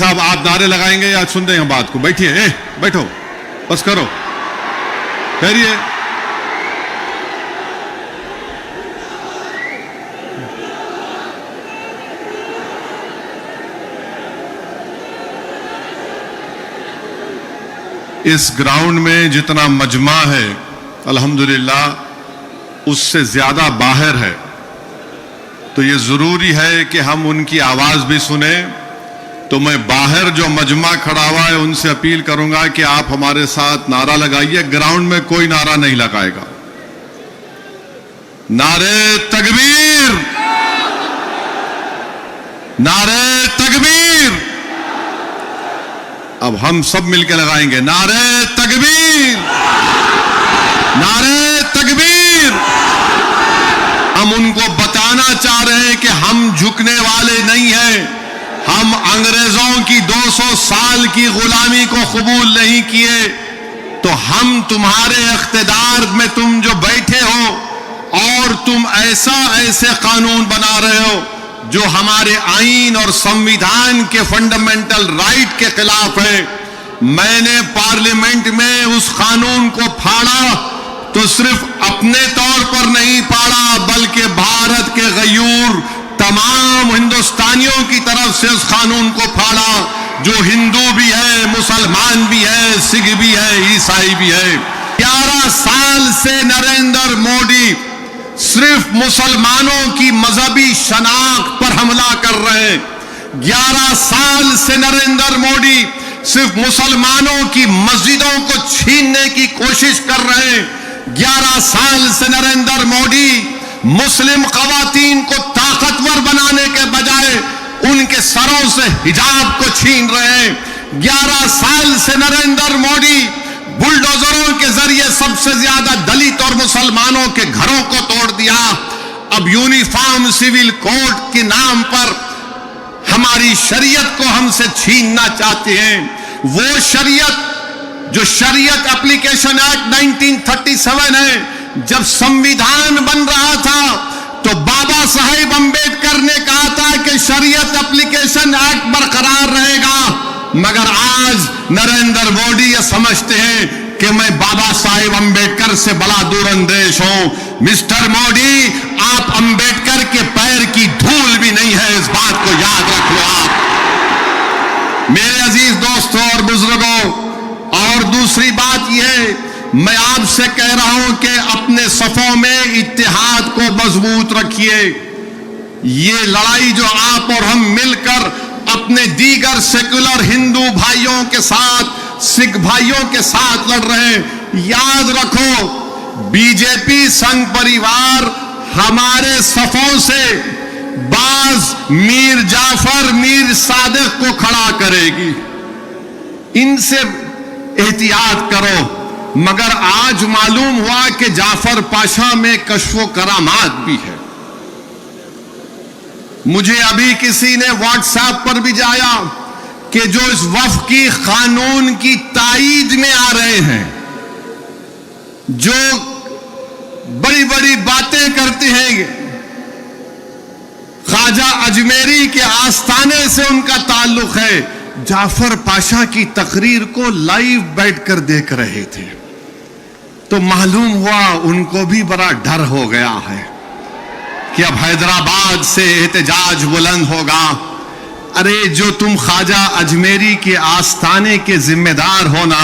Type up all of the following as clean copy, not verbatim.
साहब आप नारे लगाएंगे या सुन रहे हैं बात को? बैठिए, बैठो, बस करो, करिए। इस ग्राउंड में जितना मजमा है अल्हम्दुलिल्लाह उससे ज्यादा बाहर है, तो ये जरूरी है कि हम उनकी आवाज भी सुने। तो मैं बाहर जो मजमा खड़ा हुआ है उनसे अपील करूंगा कि आप हमारे साथ नारा लगाइए। ग्राउंड में कोई नारा नहीं लगाएगा। नारे तकबीर, नारे तकबीर। अब हम सब मिलकर लगाएंगे नारे तकबीर, नारे तकबीर। हम उनको बताना चाह रहे हैं कि हम झुकने वाले नहीं हैं। हम अंग्रेजों की 200 साल की गुलामी को कबूल नहीं किए। तो हम तुम्हारे इख्तिदार में तुम जो बैठे हो और तुम ऐसे कानून बना रहे हो जो हमारे आईन और संविधान के फंडामेंटल राइट के खिलाफ है। मैंने पार्लियामेंट में उस कानून को फाड़ा तो सिर्फ अपने तौर पर नहीं फाड़ा, बल्कि भारत के गयूर तमाम हिंदुस्तानियों की तरफ से उस कानून को फाड़ा, जो हिंदू भी है, मुसलमान भी है, सिख भी है, ईसाई भी है। 11 साल से नरेंद्र मोदी सिर्फ मुसलमानों की मजहबी शनाख्त पर हमला कर रहे हैं। 11 साल से नरेंद्र मोदी सिर्फ मुसलमानों की मस्जिदों को छीनने की कोशिश कर रहे हैं। 11 साल से नरेंद्र मोदी मुस्लिम खवातीन को ताकतवर बनाने के बजाय उनके सरों से हिजाब को छीन रहे हैं। 11 साल से नरेंद्र मोदी बुलडोजरों के जरिए सबसे ज्यादा दलित और मुसलमानों के घरों को तोड़ दिया। अब यूनिफॉर्म सिविल कोड के नाम पर हमारी शरीयत को हमसे छीनना चाहते हैं। वो शरीयत जो शरीयत एप्लीकेशन एक्ट 1937 है, जब संविधान बन रहा था तो बाबा साहेब अंबेडकर ने कहा था कि शरीयत एप्लीकेशन एक्ट बरकरार रहेगा, मगर आज नरेंद्र मोदी ये समझते हैं कि मैं बाबा साहेब अंबेडकर से बड़ा दूरंदेश हूं। मिस्टर मोदी, आप अंबेडकर के पैर की धूल भी नहीं है, इस बात को याद रख लो आप। मेरे अजीज दोस्तों और बुजुर्गों, और दूसरी बात यह, मैं आपसे कह रहा हूं कि अपने सफों में इत्तेहाद को मजबूत रखिए। ये लड़ाई जो आप और हम मिलकर अपने दीगर सेक्युलर हिंदू भाइयों के साथ, सिख भाइयों के साथ लड़ रहे हैं, याद रखो बीजेपी संघ परिवार हमारे सफों से बाज मीर जाफर, मीर सादिक को खड़ा करेगी। इनसे एहतियात करो। मगर आज मालूम हुआ कि जाफर पाशा में कश्फो करामात भी है। मुझे अभी किसी ने व्हाट्सएप पर भी जाया कि जो इस वफ़ की कानून की ताईद में आ रहे हैं, जो बड़ी बड़ी बातें करते हैं, ख्वाजा अजमेरी के आस्थाने से उनका ताल्लुक है, जाफर पाशा की तकरीर को लाइव बैठकर देख रहे थे। तो मालूम हुआ उनको भी बड़ा डर हो गया है कि अब हैदराबाद से एहतजाज बुलंद होगा। अरे जो तुम ख्वाजा अजमेरी के आस्थाने के जिम्मेदार हो ना,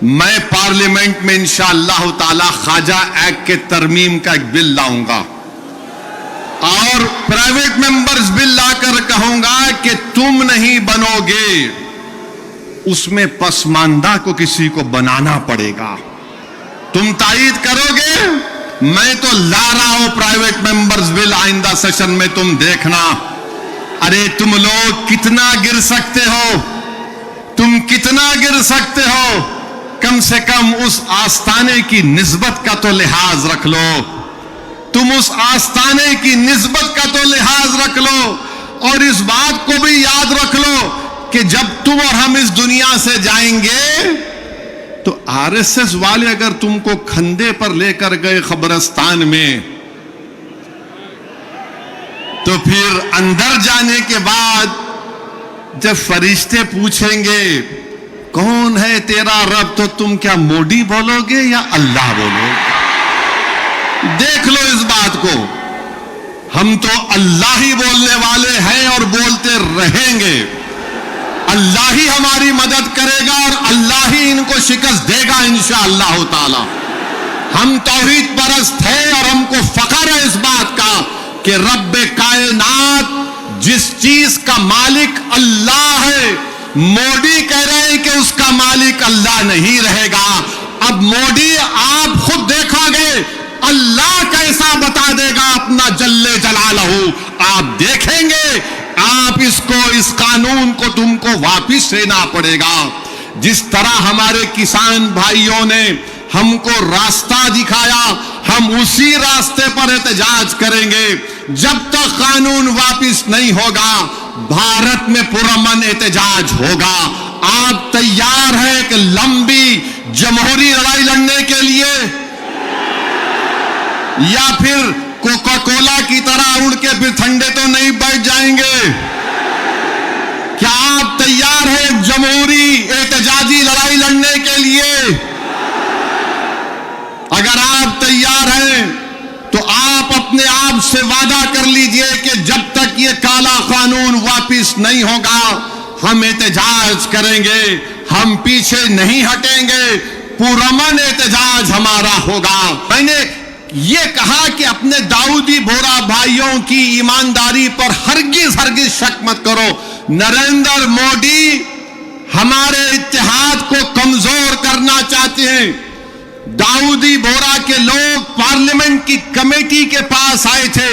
मैं पार्लियामेंट में इंशाअल्लाह ताला ख्वाजा एक्ट के तरमीम का एक बिल लाऊंगा और प्राइवेट मेंबर्स बिल लाकर कहूंगा कि तुम नहीं बनोगे, उसमें पसमानदा को किसी को बनाना पड़ेगा। तुम तायीद करोगे, मैं तो ला रहा हूं प्राइवेट मेंबर्स बिल आइंदा सेशन में, तुम देखना। अरे तुम लोग कितना गिर सकते हो, तुम कितना गिर सकते हो, कम से कम उस आस्थाने की निस्बत का तो लिहाज रख लो। तुम उस आस्थाने की निस्बत का तो लिहाज रख लो और इस बात को भी याद रख लो कि जब तुम और हम इस दुनिया से जाएंगे तो आरएसएस वाले अगर तुमको खंदे पर लेकर गए कब्रिस्तान में, तो फिर अंदर जाने के बाद जब फरिश्ते पूछेंगे कौन है तेरा रब, तो तुम क्या मोदी बोलोगे या अल्लाह बोलोगे? देख लो इस बात को। हम तो अल्लाह ही बोलने वाले हैं और बोलते रहेंगे। अल्लाह ही हमारी मदद करेगा और अल्लाह ही इनको शिकस्त देगा इंशाअल्लाह ताला। हम तौहीद परस्त हैं और हमको फख्र है इस बात का कि रब्बे कायनात जिस चीज का मालिक अल्लाह है, मोदी कह रहे हैं कि उसका मालिक अल्लाह नहीं रहेगा। अब मोदी आप खुद देखोगे अल्लाह कैसा बता देगा अपना जल्ले जलालहू, आप देखेंगे। आप इसको, इस कानून को तुमको वापिस लेना पड़ेगा। जिस तरह हमारे किसान भाइयों ने हमको रास्ता दिखाया, हम उसी रास्ते पर एहतजाज करेंगे। जब तक कानून वापिस नहीं होगा, भारत में पुरअमन एहतजाज होगा। आप तैयार हैं कि लंबी जमहूरी लड़ाई लड़ने के लिए, या फिर कोका कोला की तरह उड़ के फिर ठंडे तो नहीं बैठ जाएंगे? क्या आप तैयार हैं जमहूरी एहतजाजी लड़ाई लड़ने के लिए? अगर आप तैयार हैं तो आप अपने आप से वादा कर लीजिए कि जब तक ये काला कानून वापिस नहीं होगा, हम एहतजाज करेंगे, हम पीछे नहीं हटेंगे, पुरअमन एहतजाज हमारा होगा। मैंने ये कहा कि अपने दाऊदी बोरा भाइयों की ईमानदारी पर हरगिज हरगिज शक मत करो। नरेंद्र मोदी हमारे इत्तेहाद को कमजोर करना चाहते हैं। दाऊदी बोरा के लोग पार्लियामेंट की कमेटी के पास आए थे।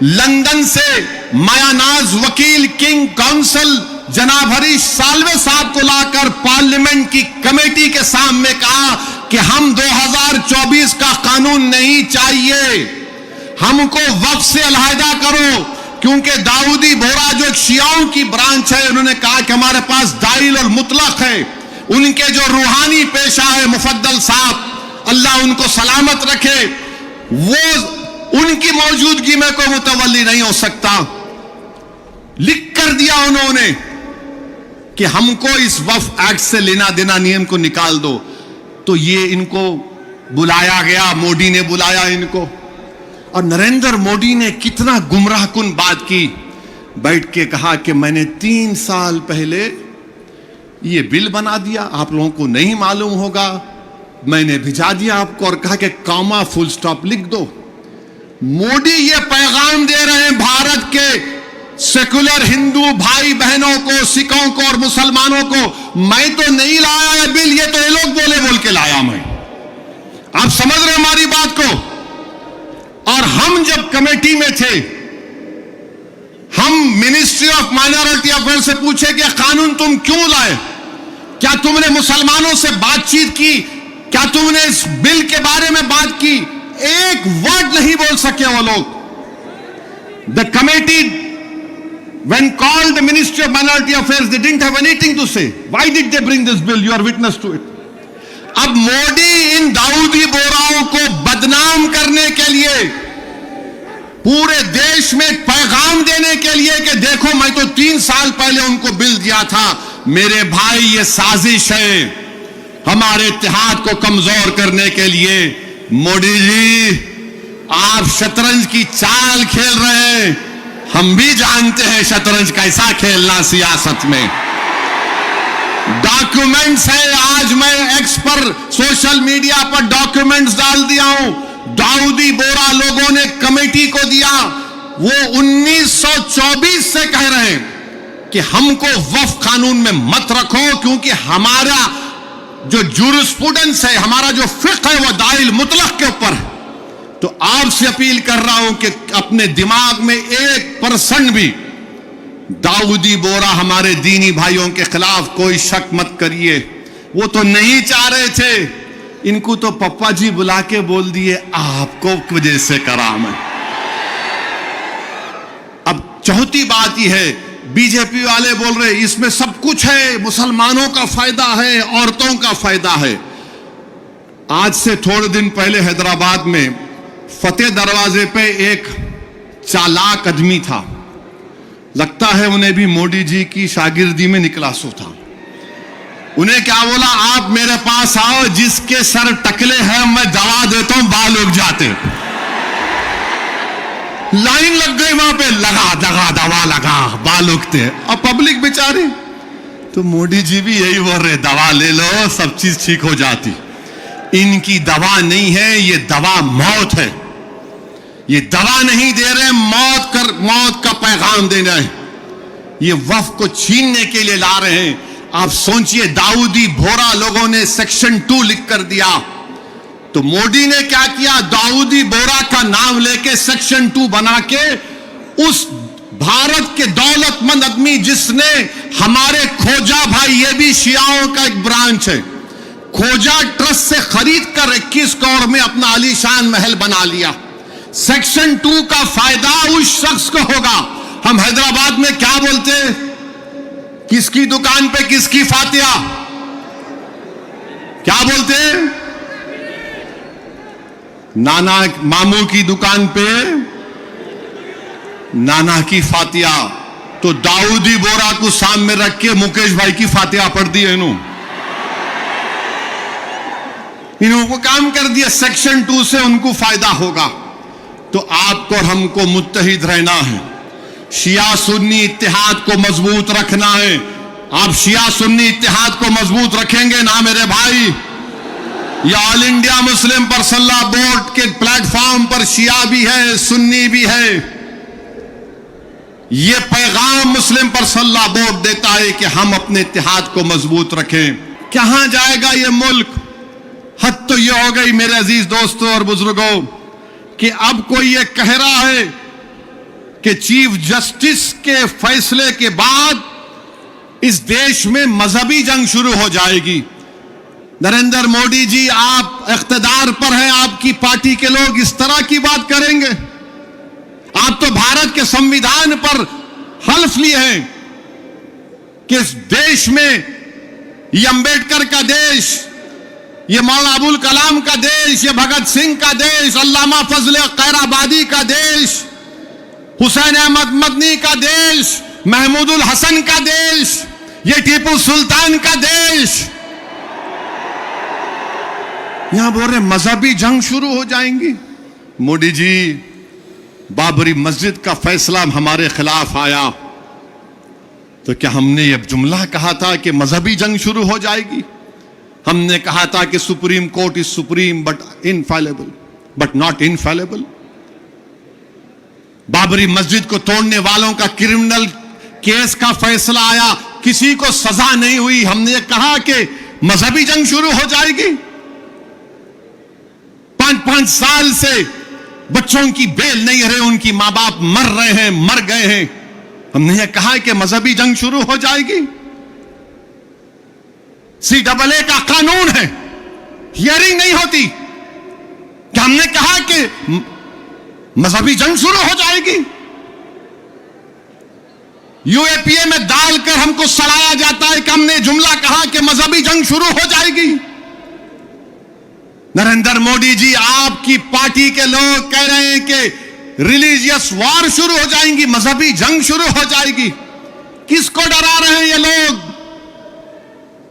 लंदन से मायानाज वकील किंग काउंसिल जनाब हरीश साल्वे साहब को लाकर पार्लियामेंट की कमेटी के सामने कहा कि हम 2024 का कानून नहीं चाहिए, हमको वक्फ से अलहदा करो। क्योंकि दाऊदी बोरा जो एक शियाओं की ब्रांच है, उन्होंने कहा कि हमारे पास दाइल और मुतलक है। उनके जो रूहानी पेशा है मुफद्दल साहब, अल्लाह उनको सलामत रखे, वो उनकी मौजूदगी में कोई मुतवल्ली नहीं हो सकता। लिख कर दिया उन्होंने कि हमको इस वक्फ एक्ट से लेना देना, नियम को निकाल दो। तो ये इनको बुलाया गया, मोदी ने बुलाया इनको, और नरेंद्र मोदी ने कितना गुमराहकुन बात की। बैठ के कहा कि मैंने 3 साल पहले ये बिल बना दिया, आप लोगों को नहीं मालूम होगा, मैंने भिजा दिया आपको और कहा कि कॉमा फुल स्टॉप लिख दो। मोदी ये पैगाम दे रहे हैं भारत के सेकुलर हिंदू भाई बहनों को, सिखों को और मुसलमानों को, मैं तो नहीं लाया है बिल, ये तो ये लोग बोल के लाया मैं। आप समझ रहे हमारी बात को? और हम जब कमेटी में थे, हम मिनिस्ट्री ऑफ माइनॉरिटी अफेयर से पूछे कि कानून तुम क्यों लाए? क्या तुमने मुसलमानों से बातचीत की? क्या तुमने इस बिल के बारे में बात की? एक वर्ड नहीं बोल सके वो लोग। The committee when called the Ministry of Minority Affairs, they didn't have anything to say. Why did they bring this bill? You are witness to it. अब मोदी इन दाऊदी बोराओं को बदनाम करने के लिए, पूरे देश में पैगाम देने के लिए कि देखो मैं तो 3 साल पहले उनको बिल दिया था। मेरे भाई, ये साजिश है हमारे इत्तेहाद को कमजोर करने के लिए। मोदी जी, आप शतरंज की चाल खेल रहे हैं, हम भी जानते हैं शतरंज कैसा खेलना सियासत में। डॉक्यूमेंट्स है, आज मैं एक्स पर सोशल मीडिया पर डॉक्यूमेंट्स डाल दिया हूं। दाऊदी बोरा लोगों ने कमेटी को दिया, वो 1924 से कह रहे हैं कि हमको वक्फ कानून में मत रखो, क्योंकि हमारा जो जूरिस्प्रूडेंस है, हमारा जो फिक्र है, वो दाइल मुतलक के ऊपर है। तो आपसे अपील कर रहा हूं कि अपने दिमाग में 1% भी दाऊदी बोरा हमारे दीनी भाइयों के खिलाफ कोई शक मत करिए। वो तो नहीं चाह रहे थे, इनको तो पप्पा जी बुला के बोल दिए आपको वजह से करा मैं। अब चौथी बात यह है, बीजेपी वाले बोल रहे इसमें सब कुछ है, मुसलमानों का फायदा है, औरतों का फायदा है। आज से थोड़े दिन पहले हैदराबाद में फतेह दरवाजे पे एक चालाक आदमी था, लगता है उन्हें भी मोदी जी की शागिर्दी में निकलासो था। उन्हें क्या बोला, आप मेरे पास आओ, जिसके सर टकले हैं मैं दवा देता हूं, बाल उग जाते। लाइन लग गई वहां पे, लगा दगा दवा लगा, बाल उगते। अब पब्लिक बेचारी, तो मोदी जी भी यही बोल रहे, दवा ले लो सब चीज ठीक हो जाती। इनकी दवा नहीं है, ये दवा मौत है। ये दवा नहीं दे रहे, मौत का पैगाम दे रहे हैं। ये वफ को छीनने के लिए ला रहे हैं। आप सोचिए, दाऊदी बोहरा लोगों ने सेक्शन 2 लिख कर दिया, तो मोदी ने क्या किया, दाऊदी बोहरा का नाम लेके सेक्शन 2 बना के उस भारत के दौलतमंद आदमी जिसने हमारे खोजा भाई, ये भी शियाओं का एक ब्रांच है, खोजा ट्रस्ट से खरीद कर 21 करोड़ में अपना आलीशान महल बना लिया। सेक्शन 2 का फायदा उस शख्स को होगा। हम हैदराबाद में क्या बोलते हैं, किसकी दुकान पे किसकी फातिया, क्या बोलते हैं, नाना मामू की दुकान पे नाना की फातिया। तो दाऊदी बोरा को सामने रख के मुकेश भाई की फातिया पढ़ दी है इन्होंने काम कर दिया। सेक्शन 2 से उनको फायदा होगा। तो आपको और हमको मुत्तहिद रहना है, शिया सुन्नी इत्तेहाद को मजबूत रखना है। आप शिया सुन्नी इत्तेहाद को मजबूत रखेंगे ना मेरे भाई, या all India Muslim personal board के प्लेटफॉर्म पर शिया भी है, सुन्नी भी है। यह पैगाम मुस्लिम पर्सनल बोर्ड देता है कि हम अपने इत्तेहाद को मजबूत रखें। कहां जाएगा यह मुल्क? हद तो यह हो गई मेरे अजीज दोस्तों और बुजुर्गों कि अब कोई यह कह रहा है कि चीफ जस्टिस के फैसले के बाद इस देश में मजहबी जंग शुरू हो जाएगी। नरेंद्र मोदी जी, आप इख्तिदार पर हैं, आपकी पार्टी के लोग इस तरह की बात करेंगे? आप तो भारत के संविधान पर हल्फ लिए हैं कि इस देश में ये अंबेडकर का देश, ये मौलाना अबुल कलाम का देश, ये भगत सिंह का देश, अल्लामा फजले खैराबादी का देश, हुसैन अहमद मदनी का देश, महमूदुल हसन का देश, ये टीपू सुल्तान का देश। यहां बोल रहे मजहबी जंग शुरू हो जाएंगी। मोदी जी, बाबरी मस्जिद का फैसला हमारे खिलाफ आया तो क्या हमने यह जुमला कहा था कि मजहबी जंग शुरू हो जाएगी? हमने कहा था कि supreme court is supreme but infallible, but not infallible. Babri मस्जिद को तोड़ने वालों का क्रिमिनल केस का फैसला आया, किसी को सजा नहीं हुई। हमने कहा कि मजहबी जंग शुरू हो जाएगी। 5-5 साल से बच्चों की बेल नहीं रहे, उनकी मां बाप मर रहे हैं, मर गए हैं। हमने यह कहा कि मजहबी जंग शुरू हो जाएगी। CAA का कानून है, हियरिंग नहीं होती। क्या हमने कहा कि मजहबी जंग शुरू हो जाएगी? UAPA में डालकर हमको सड़ाया जाता है कि हमने जुमला कहा कि मजहबी जंग शुरू हो जाएगी। नरेंद्र मोदी जी, आपकी पार्टी के लोग कह रहे हैं कि रिलीजियस वॉर शुरू हो जाएंगी, मजहबी जंग शुरू हो जाएगी। किसको डरा रहे हैं ये लोग?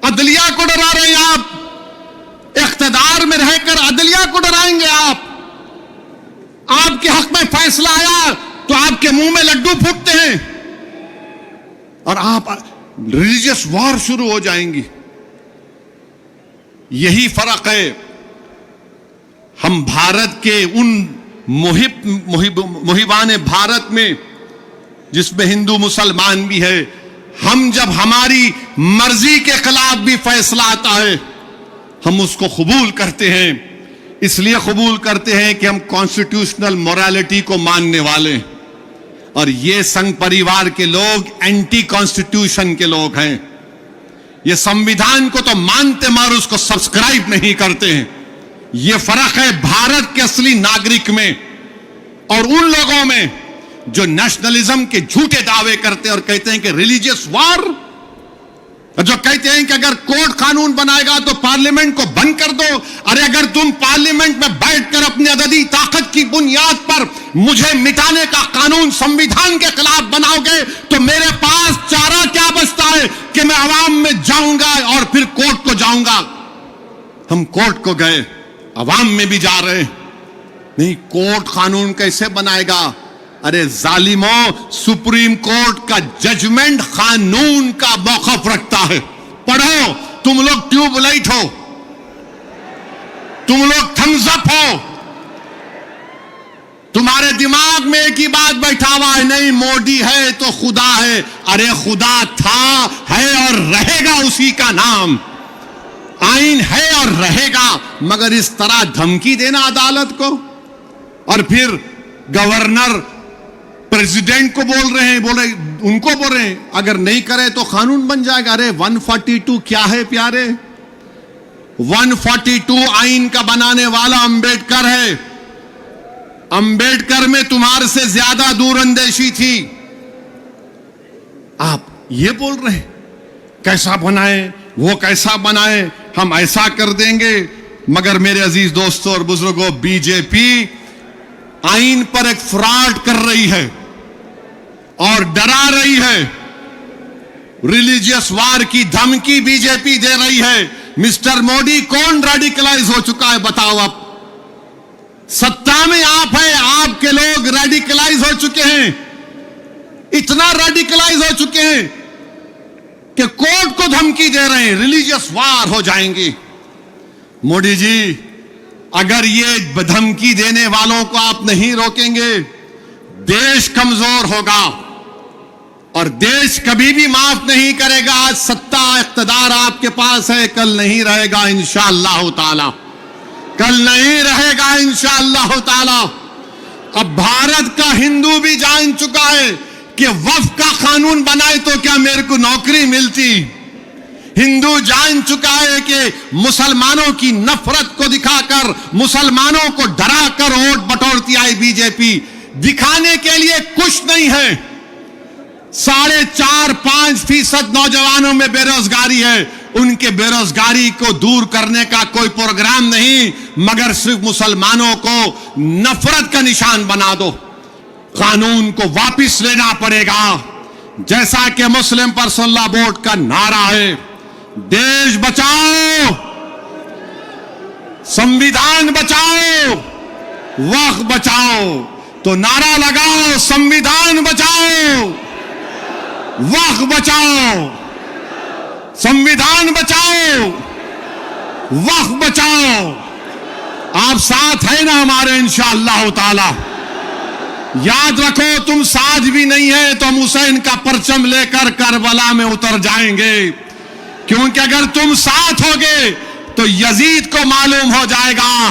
अदलिया को डरा रहे हैं आप। इख्तिदार में रहकर अदलिया को डराएंगे आप। आपके हक में फैसला आया तो आपके मुंह में लड्डू फूटते हैं और आप रिलीजियस वॉर शुरू हो जाएंगी। यही फर्क है। हम भारत के उन मुहिबान भारत में जिसमें हिंदू मुसलमान भी है, हम जब हमारी मर्जी के खिलाफ भी फैसला आता है हम उसको कबूल करते हैं। इसलिए कबूल करते हैं कि हम कॉन्स्टिट्यूशनल मोरालिटी को मानने वाले हैं। और ये संघ परिवार के लोग एंटी कॉन्स्टिट्यूशन के लोग हैं। ये संविधान को तो मानते मगर उसको सब्सक्राइब नहीं करते हैं। ये फर्क है भारत के असली नागरिक में और उन लोगों में जो नेशनलिज्म के झूठे दावे करते हैं और कहते हैं कि रिलीजियस वॉर, जो कहते हैं कि अगर कोर्ट कानून बनाएगा तो पार्लियामेंट को बंद कर दो। अरे अगर तुम पार्लियामेंट में बैठकर अपनी अददी ताकत की बुनियाद पर मुझे मिटाने का कानून संविधान के खिलाफ बनाओगे तो मेरे पास चारा क्या बचता है कि मैं अवाम में जाऊंगा और फिर कोर्ट को जाऊंगा। हम कोर्ट को गए, अवाम में भी जा रहे हैं। नहीं, कोर्ट कानून कैसे बनाएगा? अरे जालिमों, सुप्रीम कोर्ट का जजमेंट कानून का मौकफ रखता है। पढ़ो, तुम लोग ट्यूबलाइट हो, तुम लोग थम्स अप हो, तुम्हारे दिमाग में एक ही बात बैठा हुआ है, नहीं मोदी है तो खुदा है। अरे खुदा था, है और रहेगा उसी का नाम। आइन है और रहेगा, मगर इस तरह धमकी देना अदालत को। और फिर गवर्नर प्रेसिडेंट को बोल रहे हैं, उनको बोल रहे हैं अगर नहीं करे तो कानून बन जाएगा। अरे 142 क्या है प्यारे? 142 आइन का बनाने वाला अंबेडकर है। अंबेडकर में तुम्हारे से ज्यादा दूरअंदेशी थी। आप ये बोल रहे हैं कैसा बनाए, वो कैसा बनाए, हम ऐसा कर देंगे। मगर मेरे अजीज दोस्तों और बुजुर्गों, बीजेपी आइन पर एक फ्रॉड कर रही है और डरा रही है। रिलीजियस वार की धमकी बीजेपी दे रही है। मिस्टर मोदी, कौन रेडिकलाइज हो चुका है बताओ? आप सत्ता में आप हैं, आपके लोग रेडिकलाइज हो चुके हैं। इतना रेडिकलाइज हो चुके हैं कि कोर्ट को धमकी दे रहे हैं, रिलीजियस वार हो जाएंगी। मोदी जी, अगर ये धमकी देने वालों को आप नहीं रोकेंगे, देश कमजोर होगा और देश कभी भी माफ नहीं करेगा। आज सत्ता इख्तिदार आपके पास है, कल नहीं रहेगा इंशाअल्लाह ताला, कल नहीं रहेगा इंशाअल्लाह ताला। अब भारत का हिंदू भी जान चुका है कि वक्फ का कानून बनाए तो क्या मेरे को नौकरी मिलती। हिंदू जान चुका है कि मुसलमानों की नफरत को दिखाकर, मुसलमानों को डराकर वोट बटोरती आई बीजेपी। दिखाने के लिए कुछ नहीं है। 4.5-5% नौजवानों में बेरोजगारी है। उनके बेरोजगारी को दूर करने का कोई प्रोग्राम नहीं, मगर सिर्फ मुसलमानों को नफरत का निशान बना दो। कानून को वापस लेना पड़ेगा, जैसा कि मुस्लिम पर्सनल लॉ बोर्ड का नारा है, देश बचाओ, संविधान बचाओ, वक्फ बचाओ। तो नारा लगाओ, संविधान बचाओ, वक्फ बचाओ, संविधान बचाओ, वक्फ बचाओ। आप साथ हैं ना हमारे इंशाअल्लाह ताला? याद रखो, तुम साथ भी नहीं है तो हम हुसैन का परचम लेकर करबला में उतर जाएंगे। क्योंकि अगर तुम साथ होगे तो यजीद को मालूम हो जाएगा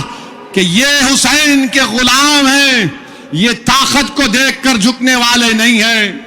कि ये हुसैन के गुलाम हैं, ये ताकत को देखकर झुकने वाले नहीं हैं।